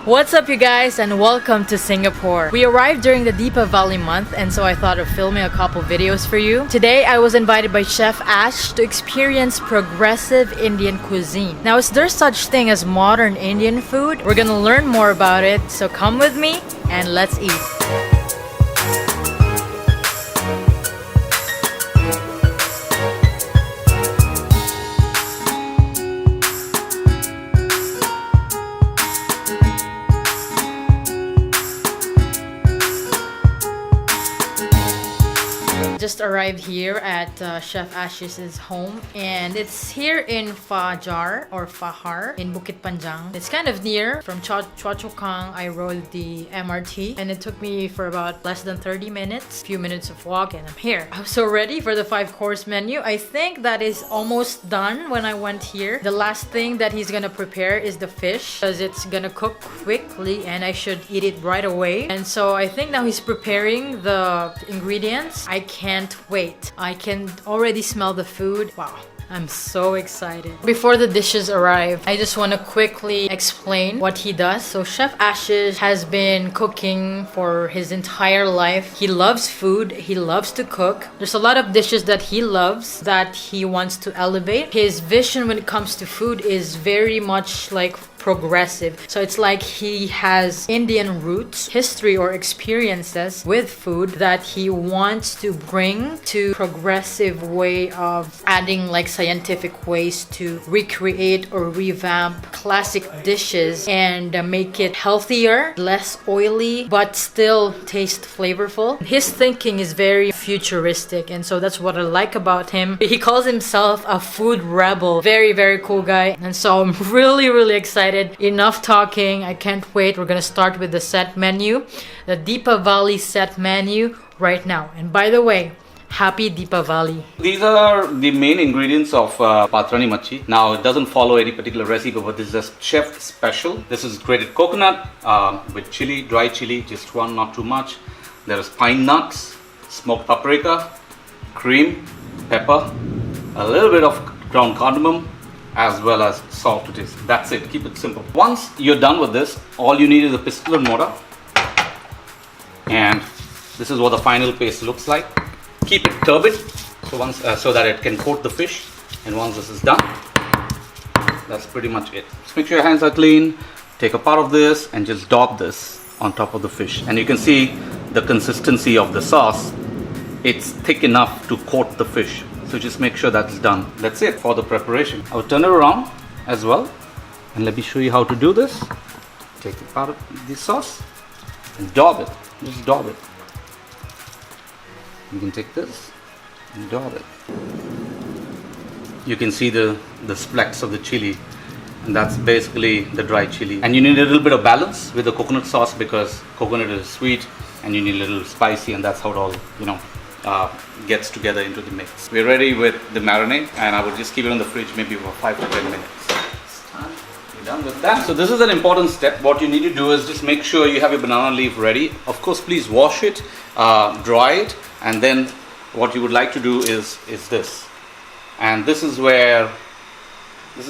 What's up you guys and welcome to Singapore. We arrived during the DIWALI month and so I thought of filming a couple videos for you. Today I was invited by Chef Ashe to experience progressive Indian cuisine. Now is there such thing as modern Indian food? We're gonna learn more about it, so come with me and let's eat. Just arrived here at Chef Ashe's home and it's here in Fajar or Fahar in Bukit Panjang. It's kind of near from Chua Chu Kang. I rode the MRT and it took me for about less than 30 minutes, few minutes of walk, and I'm here. I'm so ready for the 5-course menu. I think that is almost done when I went here. The last thing that he's gonna prepare is the fish because it's gonna cook quickly and I should eat it right away. And so I think now he's preparing the ingredients. I can't wait. I can already smell the food. Wow. I'm so excited. Before the dishes arrive, I just want to quickly explain what he does. So Chef Ashe has been cooking for his entire life. He loves food. He loves to cook. There's a lot of dishes that he loves that he wants to elevate. His vision when it comes to food is very much like progressive. So it's like he has Indian roots, history or experiences with food that he wants to bring to progressive way of adding like scientific ways to recreate or revamp classic dishes and make it healthier, less oily, but still taste flavorful. His thinking is very futuristic and so that's what I like about him. He calls himself a food rebel. Very, very cool guy. And so I'm really excited. Enough talking. I can't wait. We're gonna start with the set menu, the DIWALI set menu right now. And by the way, happy DIWALI. These are the main ingredients of Patrani Machi. Now it doesn't follow any particular recipe, but this is a chef special. This is grated coconut with chili, dry chili, just one, not too much. There is pine nuts, smoked paprika, cream, pepper, a little bit of ground cardamom, as well as salt to taste. That's it. Keep it simple. Once you're done with this, all you need is a pestle and mortar, and this is what the final paste looks like. Keep it turbid so that it can coat the fish, and once this is done, that's pretty much it. Just make sure your hands are clean. Take a part of this and just dab this on top of the fish, and you can see the consistency of the sauce. It's thick enough to coat the fish. So just make sure that's done. That's it for the preparation. I'll turn it around as well. And let me show you how to do this. Take the part of the sauce and dab it. Just dab it. You can take this and dab it. You can see the splecks of the chili. And that's basically the dry chili. And you need a little bit of balance with the coconut sauce because coconut is sweet and you need a little spicy, and that's how it all, gets together into the mix. We're ready with the marinade, and I would just keep it on the fridge maybe for 5 to 10 minutes. We're done with that. So this is an important step. What you need to do is just make sure you have your banana leaf ready. Of course, please wash it, dry it, and then what you would like to do is this. And this is a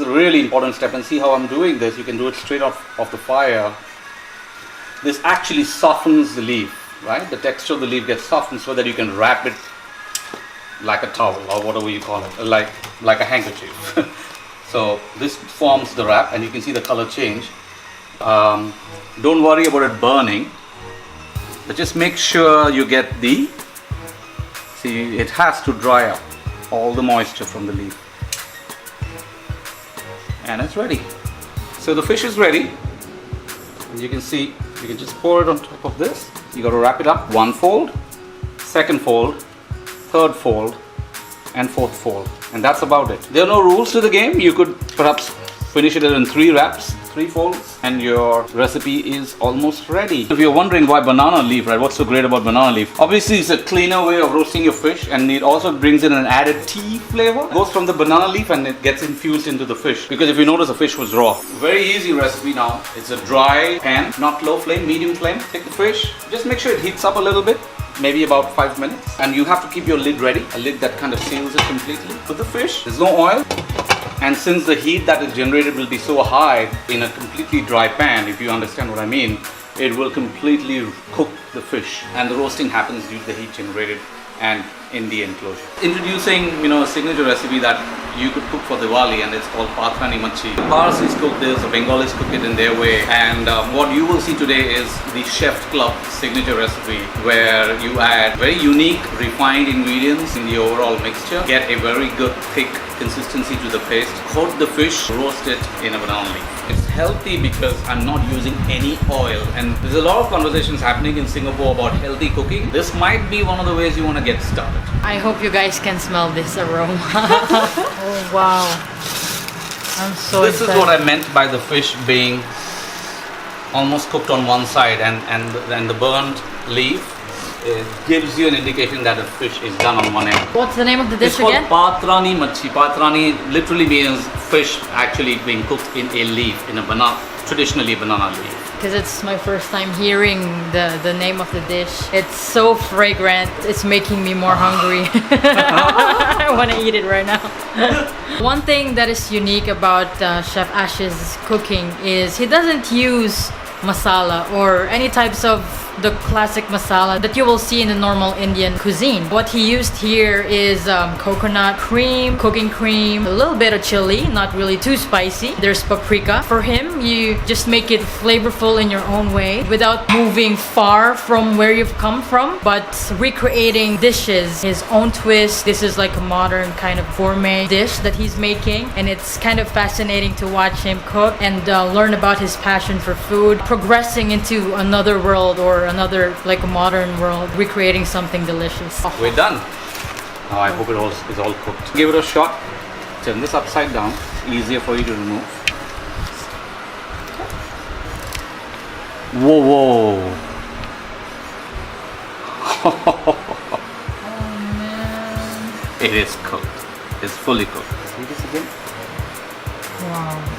really important step, and see how I'm doing this. You can do it straight off the fire. This actually softens the leaf. Right, the texture of the leaf gets softened so that you can wrap it like a towel or whatever you call it, like a handkerchief. So this forms the wrap, and you can see the color change. Don't worry about it burning, but just make sure you get see, it has to dry up all the moisture from the leaf, and it's ready. So the fish is ready. You can see, you can just pour it on top of this. You got to wrap it up. 1 fold, 2nd fold, 3rd fold, and 4th fold, and that's about it. There are no rules to the game. You could perhaps finish it in 3 wraps, 3 folds, and your recipe is almost ready. If you're wondering why banana leaf, right? What's so great about banana leaf? Obviously, it's a cleaner way of roasting your fish, and it also brings in an added tea flavor. It goes from the banana leaf and it gets infused into the fish. Because if you notice, the fish was raw. Very easy recipe now. It's a dry pan, not low flame, medium flame. Take the fish, just make sure it heats up a little bit. Maybe about 5 minutes, and you have to keep your lid ready, a lid that kind of seals it completely. Put the fish, there's no oil, And since the heat that is generated will be so high in a completely dry pan, if you understand what I mean, it will completely cook the fish, and the roasting happens due to the heat generated and in the enclosure. Introducing, a signature recipe that you could cook for Diwali, and it's called Patrani Machi. Parsis cook this, the Bengalis cook it in their way, and what you will see today is the Chef Club signature recipe, where you add very unique, refined ingredients in the overall mixture, get a very good thick consistency to the paste, coat the fish, roast it in a banana leaf. It's healthy because I'm not using any oil, and there's a lot of conversations happening in Singapore about healthy cooking. This might be one of the ways you want to get started. I hope you guys can smell this aroma. Oh wow. I'm so This excited. is what I meant by the fish being almost cooked on one side, and the burnt leaf, it gives you an indication that the fish is done on one end. What's the name of the dish It's called again? Patrani Machi. Patrani literally means fish actually being cooked in a leaf, in a traditionally banana leaf. Because it's my first time hearing the name of the dish. It's so fragrant. It's making me more hungry. I want to eat it right now. One thing that is unique about Chef Ashe's cooking is he doesn't use masala or any types of the classic masala that you will see in the normal Indian cuisine. What he used here is coconut cream, cooking cream, a little bit of chili, not really too spicy. There's paprika. For him, you just make it flavorful in your own way without moving far from where you've come from, but recreating dishes, his own twist. This is like a modern kind of gourmet dish that he's making, and it's kind of fascinating to watch him cook and learn about his passion for food, progressing into another world or another like a modern world, recreating something delicious. We're done. Now I hope it all is all cooked. Give it a shot. Turn this upside down. It's easier for you to remove. Whoa, Oh man. It is cooked. It's fully cooked. See this again? Wow.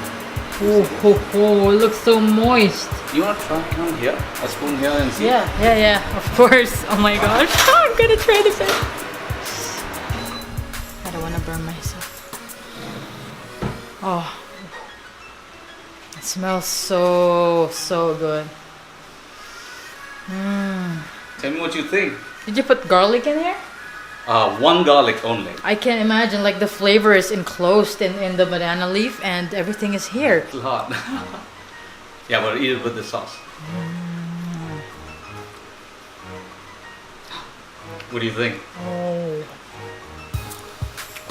Oh, it looks so moist. You want to try one here? A spoon here and see? Yeah, of course. Oh my gosh. I'm gonna try this out. I don't wanna burn myself. Oh. It smells so good. Tell me what you think. Did you put garlic in here? One garlic only. I can imagine like the flavor is enclosed in the banana leaf and everything is here. It's hot. Yeah, but eat it with the sauce. What do you think?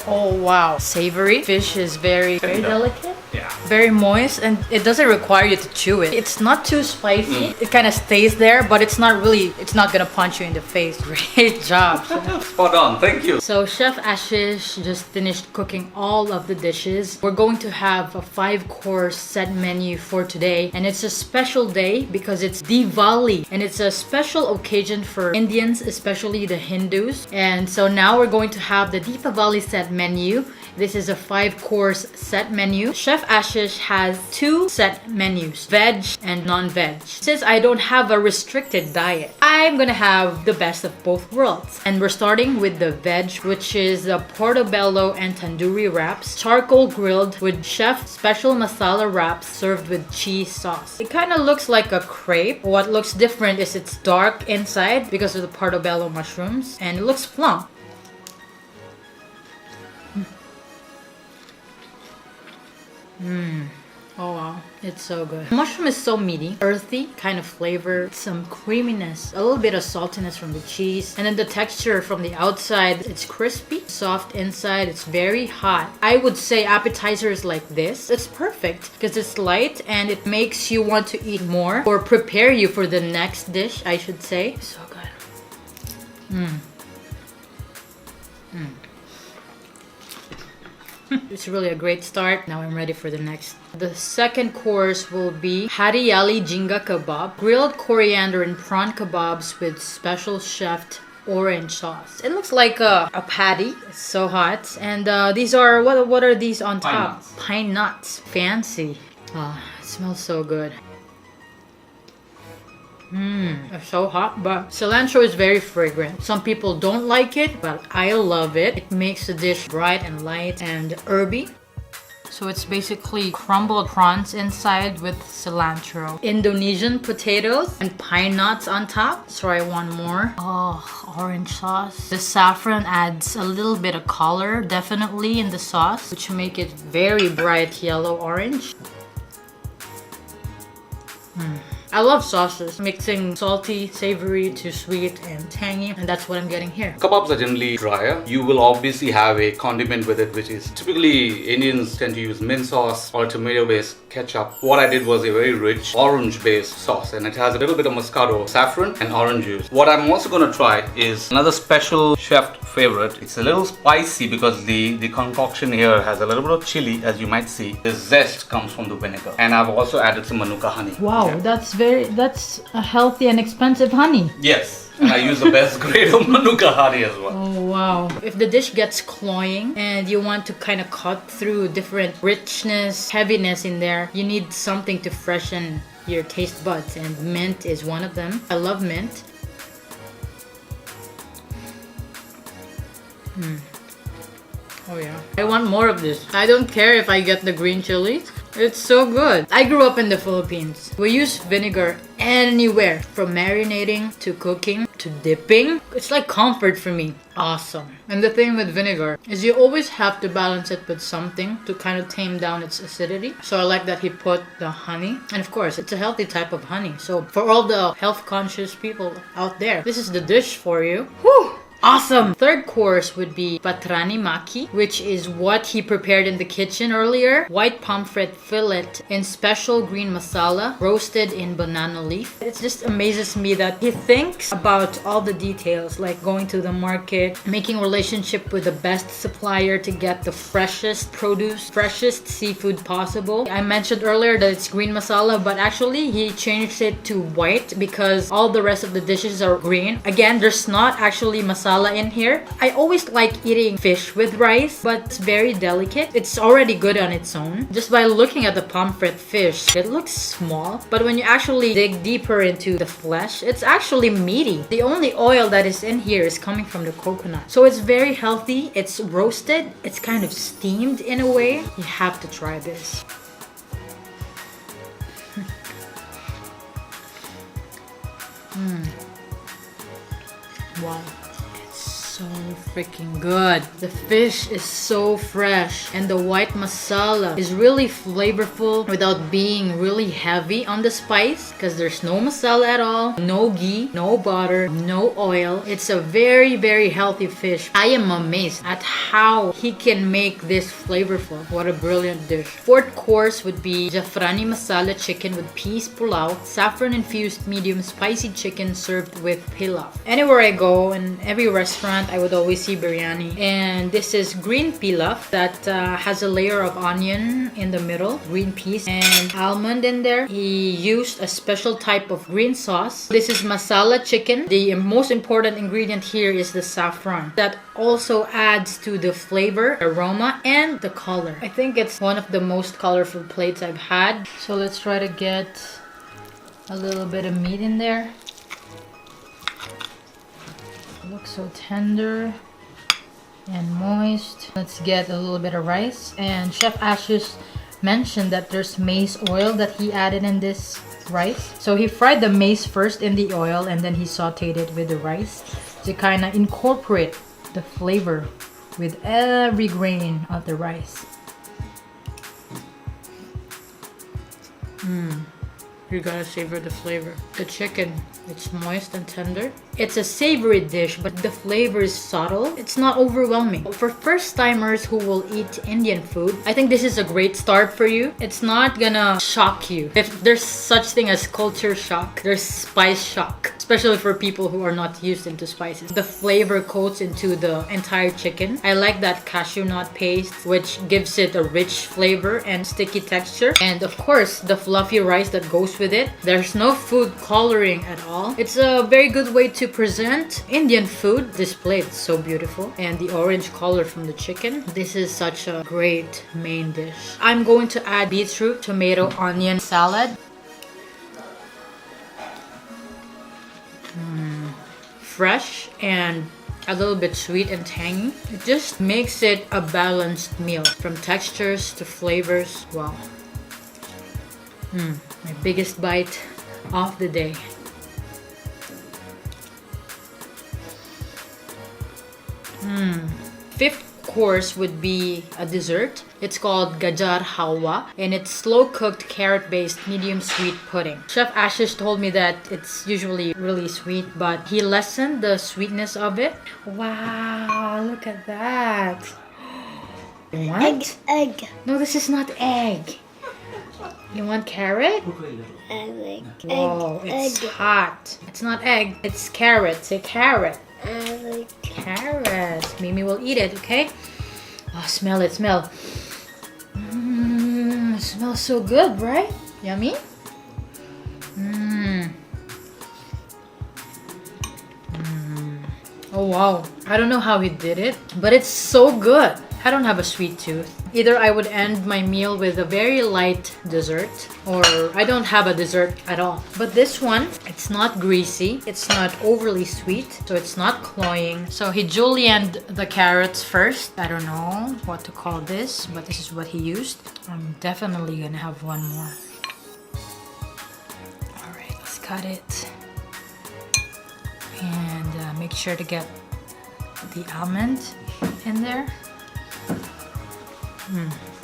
Oh wow. Savory. Fish is very delicate. Yeah. Very moist, and it doesn't require you to chew it. It's not too spicy. It kind of stays there, but it's not gonna punch you in the face. Great job. Spot on. Thank you. So Chef Ashish just finished cooking all of the dishes. We're going to have a 5-course set menu for today, and it's a special day because it's Diwali, and it's a special occasion for Indians, especially the Hindus. And so now we're going to have the Diwali set menu. This is a 5-course set menu. Chef Ashish has 2 set menus, veg and non-veg. Since I don't have a restricted diet, I'm gonna have the best of both worlds. And we're starting with the veg, which is the portobello and tandoori wraps, charcoal grilled with chef special masala wraps served with cheese sauce. It kind of looks like a crepe. What looks different is it's dark inside because of the portobello mushrooms, and it looks plump. Oh wow, it's so good. Mushroom is so meaty, earthy kind of flavor, some creaminess, a little bit of saltiness from the cheese, and then the texture from the outside, it's crispy, soft inside, it's very hot. I would say appetizers like this, it's perfect because it's light and it makes you want to eat more or prepare you for the next dish, I should say. So good. It's really a great start. Now I'm ready for the next. The second course will be Hariyali Jinga Kebab, grilled coriander and prawn kebabs with special chefed orange sauce. It looks like a patty. It's so hot. And these are, what are these on top? Pine nuts. Pine nuts. Fancy. It smells so good. It's so hot, but cilantro is very fragrant. Some people don't like it, but I love it. It makes the dish bright and light and herby. So it's basically crumbled prawns inside with cilantro. Indonesian potatoes and pine nuts on top. Let's try one more. Oh, orange sauce. The saffron adds a little bit of color, definitely, in the sauce, which make it very bright yellow-orange. I love sauces, mixing salty, savory to sweet and tangy, and that's what I'm getting here. Kebabs are generally drier. You will obviously have a condiment with it, which is typically Indians tend to use mint sauce or tomato-based ketchup. What I did was a very rich orange-based sauce, and it has a little bit of Moscato, saffron, and orange juice. What I'm also going to try is another special chef favorite. It's a little spicy because the concoction here has a little bit of chili, as you might see. The zest comes from the vinegar, and I've also added some manuka honey. Wow, yeah. That's a healthy and expensive honey. Yes, and I use the best grade of manuka honey as well. Oh wow. If the dish gets cloying and you want to kind of cut through different richness, heaviness in there, you need something to freshen your taste buds, and mint is one of them. I love mint. Oh yeah. I want more of this. I don't care if I get the green chili. It's so good. I grew up in the Philippines. We use vinegar anywhere, from marinating to cooking to dipping. It's like comfort for me. Awesome. And the thing with vinegar is you always have to balance it with something to kind of tame down its acidity. So I like that he put the honey. And of course, it's a healthy type of honey. So for all the health conscious people out there, this is the dish for you. Whew! Awesome! Third course would be patrani maki, which is what he prepared in the kitchen earlier. White pomfret fillet in special green masala, roasted in banana leaf. It just amazes me that he thinks about all the details, like going to the market, making relationship with the best supplier to get the freshest produce, freshest seafood possible. I mentioned earlier that it's green masala, but actually he changed it to white because all the rest of the dishes are green. Again, there's not actually masala in here. I always like eating fish with rice, but it's very delicate. It's already good on its own. Just by looking at the pomfret fish, it looks small, but when you actually dig deeper into the flesh, it's actually meaty. The only oil that is in here is coming from the coconut. So it's very healthy. It's roasted. It's kind of steamed in a way. You have to try this. Wow. So freaking good. The fish is so fresh, and the white masala is really flavorful without being really heavy on the spice, because there's no masala at all, no ghee, no butter, no oil. It's a very, very healthy fish. I am amazed at how he can make this flavorful. What a brilliant dish. Fourth course would be Jafrani masala chicken with peas pulao, saffron infused medium spicy chicken served with pilaf. Anywhere I go, in every restaurant, I would always see biryani. And this is green pilaf that has a layer of onion in the middle, green peas, and almond in there. He used a special type of green sauce. This is masala chicken. The most important ingredient here is the saffron. That also adds to the flavor, aroma, and the color. I think it's one of the most colorful plates I've had. So let's try to get a little bit of meat in there. Looks so tender and moist. Let's get a little bit of rice. And Chef Ashe mentioned that there's maize oil that he added in this rice. So he fried the maize first in the oil, and then he sauteed it with the rice to kind of incorporate the flavor with every grain of the rice. You gotta savor the flavor. The chicken, it's moist and tender. It's a savory dish, but the flavor is subtle. It's not overwhelming. For first-timers who will eat Indian food, I think this is a great start for you. It's not gonna shock you. If there's such thing as culture shock, there's spice shock, especially for people who are not used into spices. The flavor coats into the entire chicken. I like that cashew nut paste, which gives it a rich flavor and sticky texture. And of course, the fluffy rice that goes with it. There's no food coloring at all. It's a very good way to present Indian food displayed. It's so beautiful. And the orange color from the chicken. This is such a great main dish. I'm going to add beetroot, tomato, onion salad. Fresh and a little bit sweet and tangy. It just makes it a balanced meal from textures to flavors. Wow. My biggest bite of the day. Fifth course would be a dessert. It's called gajar halwa, and it's slow cooked carrot based medium sweet pudding. Chef Ashish told me that it's usually really sweet, but he lessened the sweetness of it. Wow, look at that. What? Egg. No, this is not egg. You want carrot? Egg. Whoa, it's hot. It's not egg, it's carrot. Say carrot. Egg. Carrot. Mimi will eat it, okay? Oh, smell it, smell. It smells so good, right? Yummy? Oh wow. I don't know how he did it, but it's so good. I don't have a sweet tooth. Either I would end my meal with a very light dessert, or I don't have a dessert at all. But this one, it's not greasy, it's not overly sweet, so it's not cloying. So he julienned the carrots first. I don't know what to call this, but this is what he used. I'm definitely gonna have one more. Alright, let's cut it. And make sure to get the almond in there.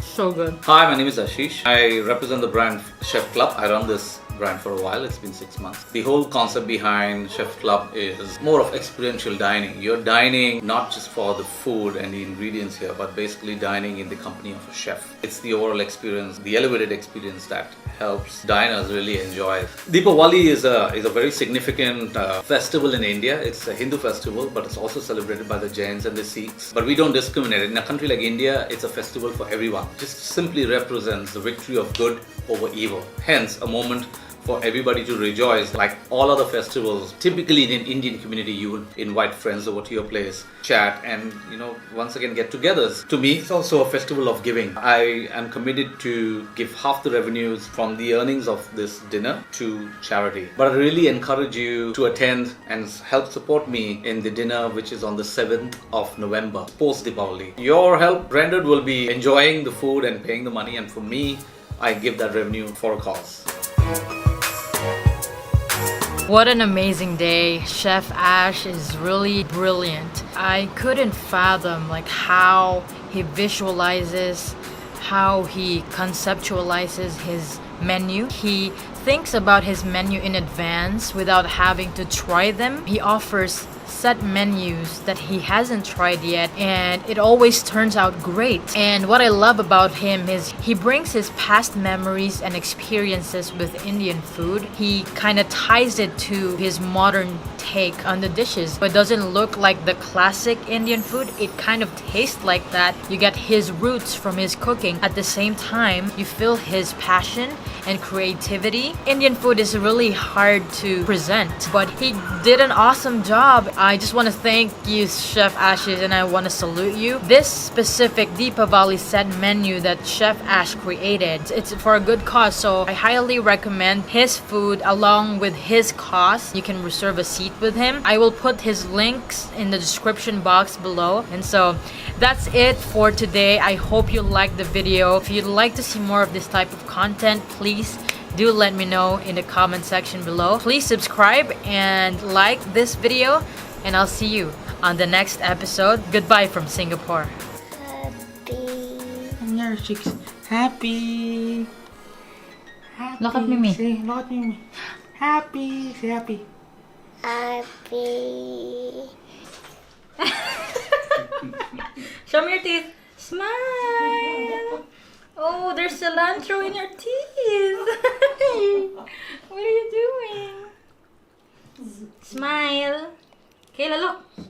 So good. Hi, my name is Ashish. I represent the brand Chef Club. I run this brand for a while. It's been 6 months. The whole concept behind Chef Club is more of experiential dining. You're dining not just for the food and the ingredients here, but basically dining in the company of a chef. It's the overall experience, the elevated experience that helps diners really enjoy. DIWALI is a very significant festival in India. It's a Hindu festival, but it's also celebrated by the Jains and the Sikhs. But we don't discriminate. In a country like India, it's a festival for everyone. It just simply represents the victory of good over evil. Hence, a moment for everybody to rejoice. Like all other festivals, typically in an Indian community, you would invite friends over to your place, chat, and once again get-togethers. To me, it's also a festival of giving. I am committed to give half the revenues from the earnings of this dinner to charity. But I really encourage you to attend and help support me in the dinner, which is on the 7th of November, post Diwali. Your help rendered will be enjoying the food and paying the money, and for me, I give that revenue for a cause. What an amazing day. Chef Ashe is really brilliant. I couldn't fathom how he visualizes, how he conceptualizes his menu. He thinks about his menu in advance without having to try them. He offers set menus that he hasn't tried yet, and it always turns out great. And what I love about him is he brings his past memories and experiences with Indian food. He kind of ties it to his modern take on the dishes, but it doesn't look like the classic Indian food. It kind of tastes like that. You get his roots from his cooking. At the same time, you feel his passion and creativity. Indian food is really hard to present, but he did an awesome job. I just want to thank you, Chef Ashe, and I want to salute you. This specific Deepavali set menu that Chef Ashe created, it's for a good cause, so I highly recommend his food along with his cost. You can reserve a seat with him. I will put his links in the description box below. And so that's it for today. I hope you liked the video. If you'd like to see more of this type of content, please do let me know in the comment section below. Please subscribe and like this video, and I'll see you on the next episode. Goodbye from Singapore. Happy. Your cheeks. Happy. Happy. Look at Mimi. Say, look at Mimi. Happy. Say happy. Happy. Show me your teeth. Smile. Oh, there's cilantro in your teeth. What are you doing? Smile. Kayla, look.